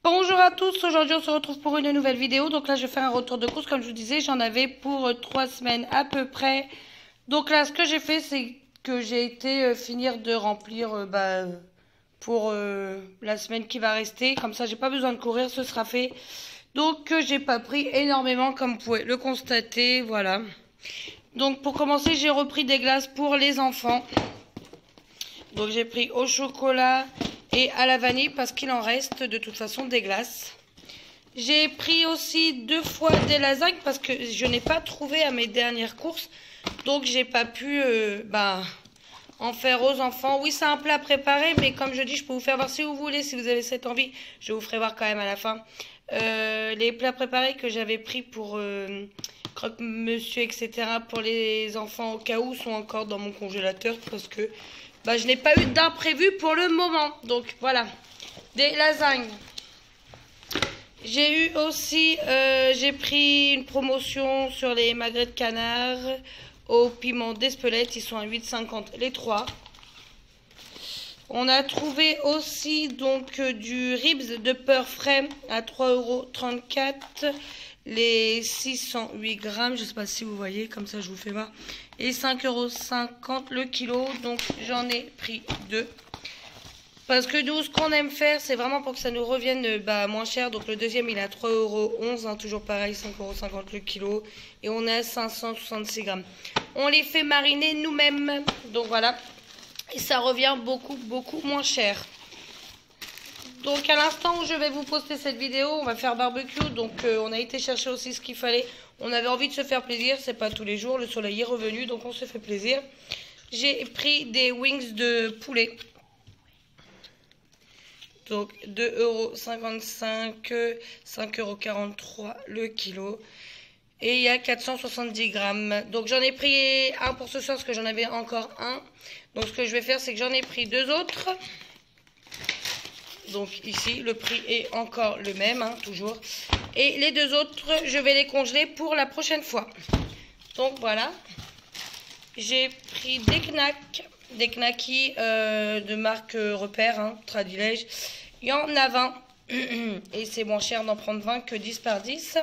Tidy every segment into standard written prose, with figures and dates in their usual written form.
Bonjour à tous, aujourd'hui on se retrouve pour une nouvelle vidéo. Donc là je vais faire un retour de course, comme je vous disais, j'en avais pour 3 semaines à peu près. Donc là ce que j'ai fait, c'est que j'ai été finir de remplir pour la semaine qui va rester. Comme ça j'ai pas besoin de courir, ce sera fait. Donc j'ai pas pris énormément comme vous pouvez le constater, voilà. Donc pour commencer j'ai repris des glaces pour les enfants. Donc j'ai pris au chocolat et à la vanille parce qu'il en reste de toute façon des glaces. J'ai pris aussi 2 fois des lasagnes parce que je n'ai pas trouvé à mes dernières courses. Donc j'ai pas pu en faire aux enfants. Oui, c'est un plat préparé, mais comme je dis, je peux vous faire voir si vous voulez, si vous avez cette envie. Je vous ferai voir quand même à la fin. Les plats préparés que j'avais pris pour croque-monsieur, etc. pour les enfants au cas où sont encore dans mon congélateur parce que je n'ai pas eu d'imprévu pour le moment. Donc voilà, des lasagnes. J'ai eu aussi, j'ai pris une promotion sur les magrets de canard au piment d'Espelette. Ils sont à 8,50 les 3. On a trouvé aussi donc du ribs de peur frais à 3,34 € les 608 grammes. Je ne sais pas si vous voyez, comme ça je vous fais voir. Et 5,50 € le kilo. Donc j'en ai pris 2. Parce que nous, ce qu'on aime faire, c'est vraiment pour que ça nous revienne moins cher. Donc le deuxième, il est à 3,11 €, hein, toujours pareil, 5,50 € le kilo. Et on a 566 grammes. On les fait mariner nous-mêmes. Donc voilà. Et ça revient beaucoup moins cher. Donc à l'instant où je vais vous poster cette vidéo, on va faire barbecue. Donc on a été chercher aussi ce qu'il fallait. On avait envie de se faire plaisir, c'est pas tous les jours. Le soleil est revenu, donc on se fait plaisir. J'ai pris des wings de poulet. Donc 2,55 €, 5,43 € le kilo. Et il y a 470 grammes. Donc j'en ai pris un pour ce soir parce que j'en avais encore un. Donc ce que je vais faire, c'est que j'en ai pris 2 autres. Donc ici, le prix est encore le même, hein, toujours. Et les 2 autres, je vais les congeler pour la prochaine fois. Donc voilà. J'ai pris des knackis de marque Repère, hein, Tradilège. Il y en a 20. Et c'est moins cher d'en prendre 20 que 10 par 10.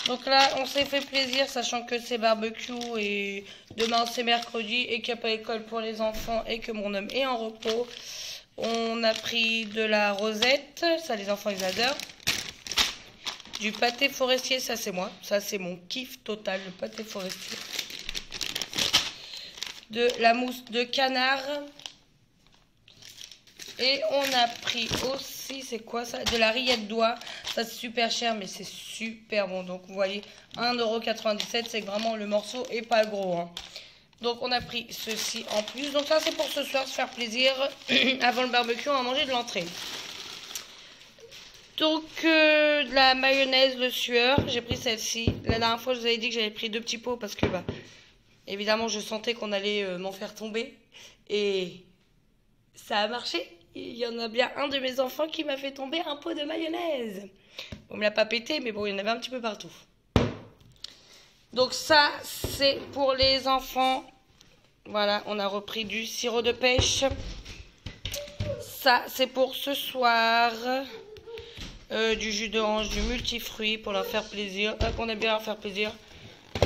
Donc là, on s'est fait plaisir, sachant que c'est barbecue et demain c'est mercredi et qu'il n'y a pas école pour les enfants et que mon homme est en repos. On a pris de la rosette, ça les enfants ils adorent. Du pâté forestier, ça c'est moi, ça c'est mon kiff total, le pâté forestier. De la mousse de canard. Et on a pris aussi, c'est quoi ça? De la rillette d'oie. Ça c'est super cher mais c'est super bon. Donc vous voyez, 1,97 €, c'est vraiment le morceau et pas gros, hein. Donc on a pris ceci en plus. Donc ça c'est pour ce soir, se faire plaisir. Avant le barbecue, on va manger de l'entrée. Donc de la mayonnaise Le Sueur, j'ai pris celle-ci. La dernière fois je vous avais dit que j'avais pris 2 petits pots parce que évidemment je sentais qu'on allait m'en faire tomber. Et ça a marché. Il y en a bien un de mes enfants qui m'a fait tomber un pot de mayonnaise. On me l'a pas pété, mais bon, il y en avait un petit peu partout. Donc ça, c'est pour les enfants. Voilà, on a repris du sirop de pêche. Ça, c'est pour ce soir. Du jus d'orange, du multifruit pour leur faire plaisir. On aime bien leur faire plaisir.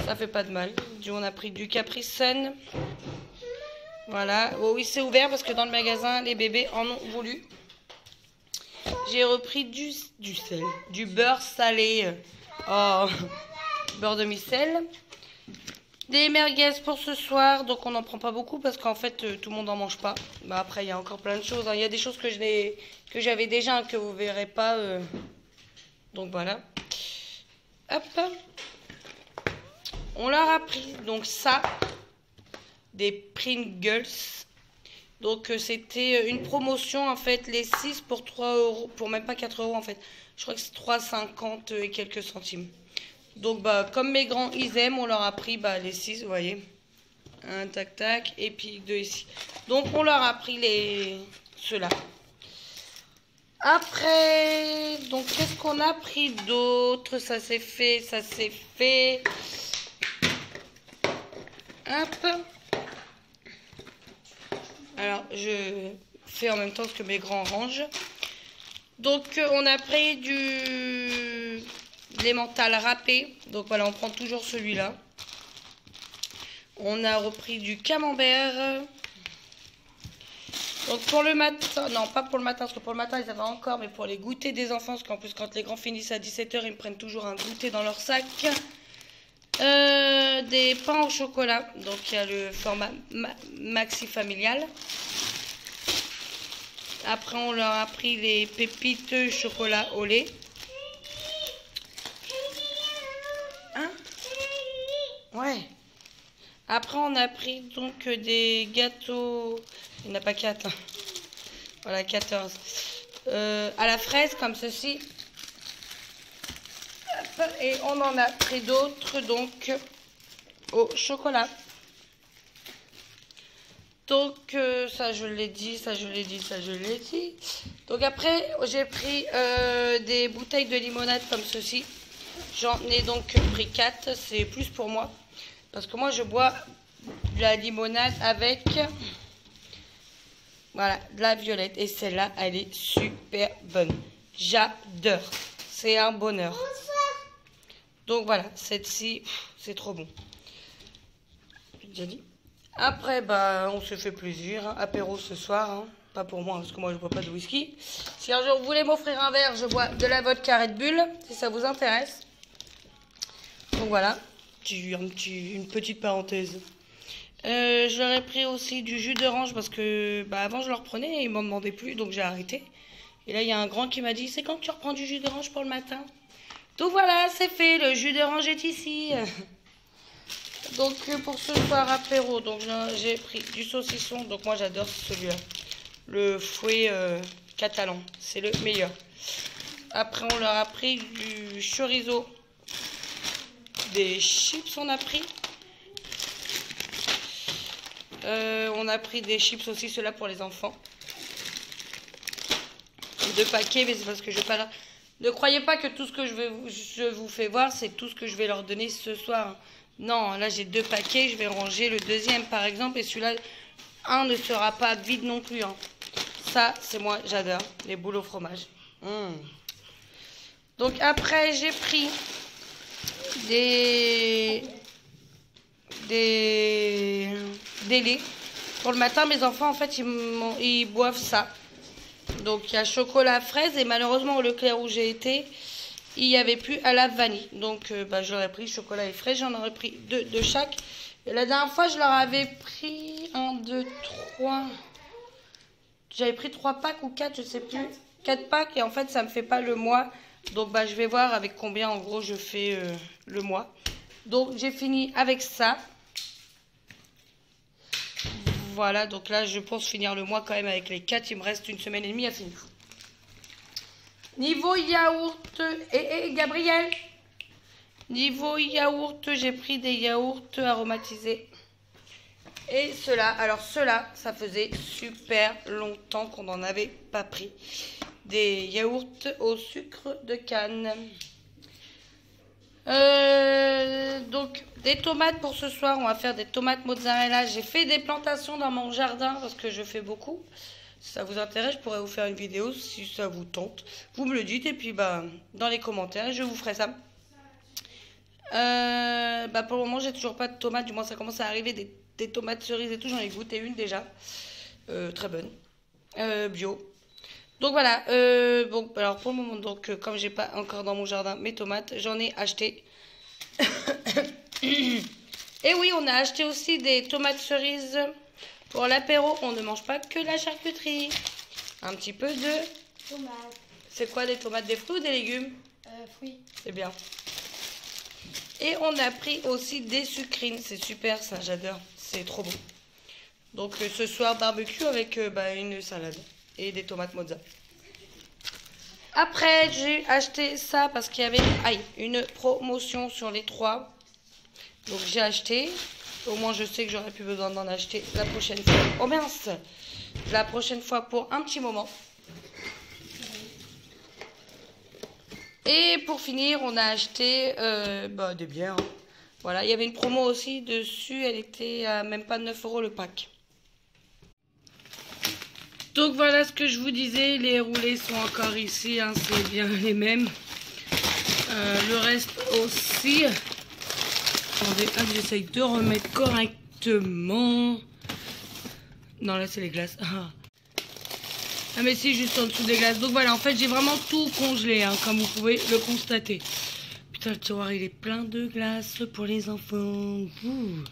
Ça fait pas de mal. On a pris du Capri Sun. Voilà, oh oui c'est ouvert parce que dans le magasin les bébés en ont voulu. J'ai repris du sel, du beurre salé, beurre demi-sel. Des merguez pour ce soir, donc on n'en prend pas beaucoup parce qu'en fait tout le monde n'en mange pas. Après il y a encore plein de choses, hein. Il y a des choses que j'avais déjà, hein, que vous verrez pas. Donc voilà. Hop. On leur a pris donc ça. Des Pringles. Donc c'était une promotion en fait, les 6 pour 3 €, pour même pas 4 € en fait. Je crois que c'est 3,50 et quelques centimes. Donc comme mes grands ils aiment, on leur a pris les 6, vous voyez. Un tac tac et puis 2 ici. Donc on leur a pris ceux-là. Après, donc qu'est-ce qu'on a pris d'autre? Ça s'est fait. Hop. Alors, je fais en même temps ce que mes grands rangent. Donc on a pris du l'emmental râpé. Donc voilà, on prend toujours celui-là. On a repris du camembert. Donc pour le matin, non pas pour le matin, parce que pour le matin ils avaient encore, mais pour les goûters des enfants, parce qu'en plus quand les grands finissent à 17 h, ils me prennent toujours un goûter dans leur sac. Des pains au chocolat, donc il y a le format maxi familial. Après on leur a pris les pépites chocolat au lait. Hein? Ouais. Après on a pris donc des gâteaux, il n'y en a pas 4, hein. Voilà 14. À la fraise comme ceci. Et on en a pris d'autres donc au chocolat. Donc ça je l'ai dit, ça je l'ai dit, ça je l'ai dit. Donc après j'ai pris des bouteilles de limonade comme ceci. J'en ai donc pris 4, c'est plus pour moi. Parce que moi je bois de la limonade avec voilà, de la violette. Et celle-là elle est super bonne. J'adore. C'est un bonheur. Donc voilà, celle-ci, c'est trop bon. J'ai déjà dit. Après, bah, on se fait plaisir. Hein. Apéro ce soir. Hein. Pas pour moi, parce que moi, je ne bois pas de whisky. Si un jour vous voulez m'offrir un verre, je bois de la vodka Red Bull, si ça vous intéresse. Donc voilà, une petite parenthèse. Je leur ai pris aussi du jus d'orange, parce que bah, avant, je leur prenais et ils ne m'en demandaient plus, donc j'ai arrêté. Et là, il y a un grand qui m'a dit, c'est quand tu reprends du jus d'orange pour le matin? Donc voilà, c'est fait, le jus d'orange est ici. Donc pour ce soir apéro, donc j'ai pris du saucisson, donc moi j'adore celui-là. Le fouet catalan, c'est le meilleur. Après on leur a pris du chorizo, des chips on a pris. On a pris des chips aussi, ceux-là pour les enfants. 2 paquets, mais c'est parce que je vais pas là. Ne croyez pas que tout ce que je vous fais voir, c'est tout ce que je vais leur donner ce soir. Non, là j'ai 2 paquets, je vais ranger le deuxième par exemple. Et celui-là, un ne sera pas vide non plus. Hein. Ça, c'est moi, j'adore. Les boules au fromage. Donc après, j'ai pris des laits. Pour le matin, mes enfants, en fait, ils boivent ça. Donc il y a chocolat fraise et malheureusement au Leclerc où j'ai été, il n'y avait plus à la vanille. Donc bah, j'aurais pris chocolat et fraise, j'en aurais pris 2 de chaque. Et la dernière fois je leur avais pris 1, 2, 3. J'avais pris 3 packs ou 4, je sais plus. 4 packs et en fait ça me fait pas le mois. Donc bah, je vais voir avec combien en gros je fais le mois. Donc j'ai fini avec ça. Voilà, donc là, je pense finir le mois quand même avec les 4. Il me reste 1 semaine et demie à finir. Niveau yaourt, Gabriel. Niveau yaourt, j'ai pris des yaourts aromatisés. Et ceux-là, alors ceux-là, ça faisait super longtemps qu'on n'en avait pas pris. Des yaourts au sucre de canne. Donc des tomates pour ce soir, on va faire des tomates mozzarella. J'ai fait des plantations dans mon jardin parce que je fais beaucoup. Si ça vous intéresse, je pourrais vous faire une vidéo si ça vous tente. Vous me le dites et puis bah dans les commentaires, je vous ferai ça. Bah pour le moment, j'ai toujours pas de tomates, du moins ça commence à arriver des tomates cerises et tout. J'en ai goûté une déjà, très bonne, bio. Donc voilà, bon, alors pour le moment, donc, comme j'ai pas encore dans mon jardin mes tomates, j'en ai acheté. Et oui, on a acheté aussi des tomates cerises pour l'apéro. On ne mange pas que la charcuterie. Un petit peu de... Tomates. C'est quoi des tomates, des fruits ou des légumes? Fruits. C'est bien. Et on a pris aussi des sucrines. C'est super ça, j'adore. C'est trop bon. Donc ce soir, barbecue avec une salade. Et des tomates mozza. Après, j'ai acheté ça parce qu'il y avait une promotion sur les 3. Donc j'ai acheté. Au moins je sais que j'aurai plus besoin d'en acheter la prochaine fois. Oh mince! La prochaine fois pour un petit moment. Et pour finir, on a acheté des bières. Hein. Voilà, il y avait une promo aussi dessus. Elle était à même pas 9 € le pack. Donc voilà ce que je vous disais, les roulés sont encore ici, hein, c'est bien les mêmes. Le reste aussi. Attendez, hop, j'essaye de remettre correctement. Non, là c'est les glaces. Ah mais si, juste en dessous des glaces. Donc voilà, en fait j'ai vraiment tout congelé, hein, comme vous pouvez le constater. Putain, le tiroir il est plein de glace pour les enfants. Ouh.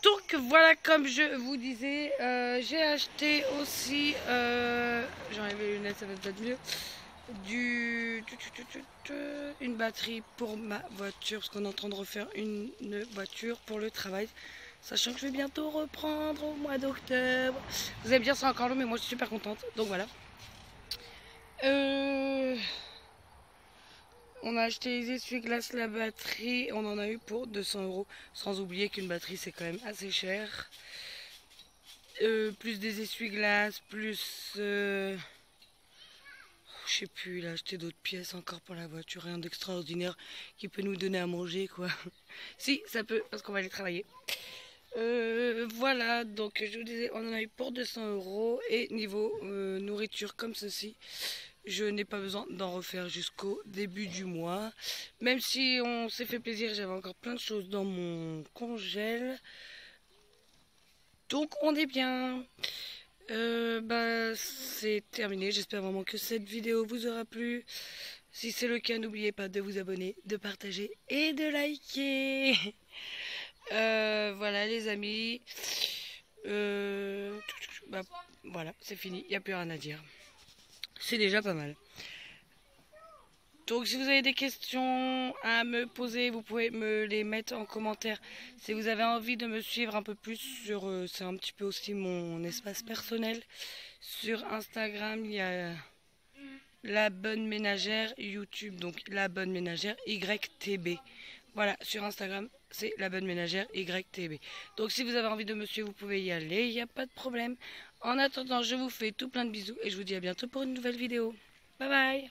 Donc voilà, comme je vous disais, j'ai acheté aussi, j'enlève les lunettes, ça va peut-être mieux, une batterie pour ma voiture, parce qu'on est en train de refaire une voiture pour le travail, sachant que je vais bientôt reprendre au mois d'octobre. Vous allez me dire c'est encore long, mais moi je suis super contente, donc voilà. On a acheté les essuie-glaces, la batterie, on en a eu pour 200 €, sans oublier qu'une batterie c'est quand même assez cher. Plus des essuie-glaces, plus... je sais plus, il a acheté d'autres pièces encore pour la voiture, rien d'extraordinaire qui peut nous donner à manger quoi. Si, ça peut, parce qu'on va aller travailler. Voilà, donc je vous disais, on en a eu pour 200 € et niveau nourriture comme ceci. Je n'ai pas besoin d'en refaire jusqu'au début du mois. Même si on s'est fait plaisir, j'avais encore plein de choses dans mon congèle. Donc on est bien. C'est terminé. J'espère vraiment que cette vidéo vous aura plu. Si c'est le cas, n'oubliez pas de vous abonner, de partager et de liker. Voilà les amis. Voilà, c'est fini. Il n'y a plus rien à dire. C'est déjà pas mal. Donc si vous avez des questions à me poser, vous pouvez me les mettre en commentaire. Si vous avez envie de me suivre un peu plus sur... c'est un petit peu aussi mon espace personnel. Sur Instagram, il y a La Bonne Ménagère, YouTube, donc La Bonne Ménagère YTB. Voilà, sur Instagram, c'est La Bonne Ménagère YTB. Donc si vous avez envie de me suivre, vous pouvez y aller, il n'y a pas de problème. En attendant, je vous fais tout plein de bisous et je vous dis à bientôt pour une nouvelle vidéo. Bye bye!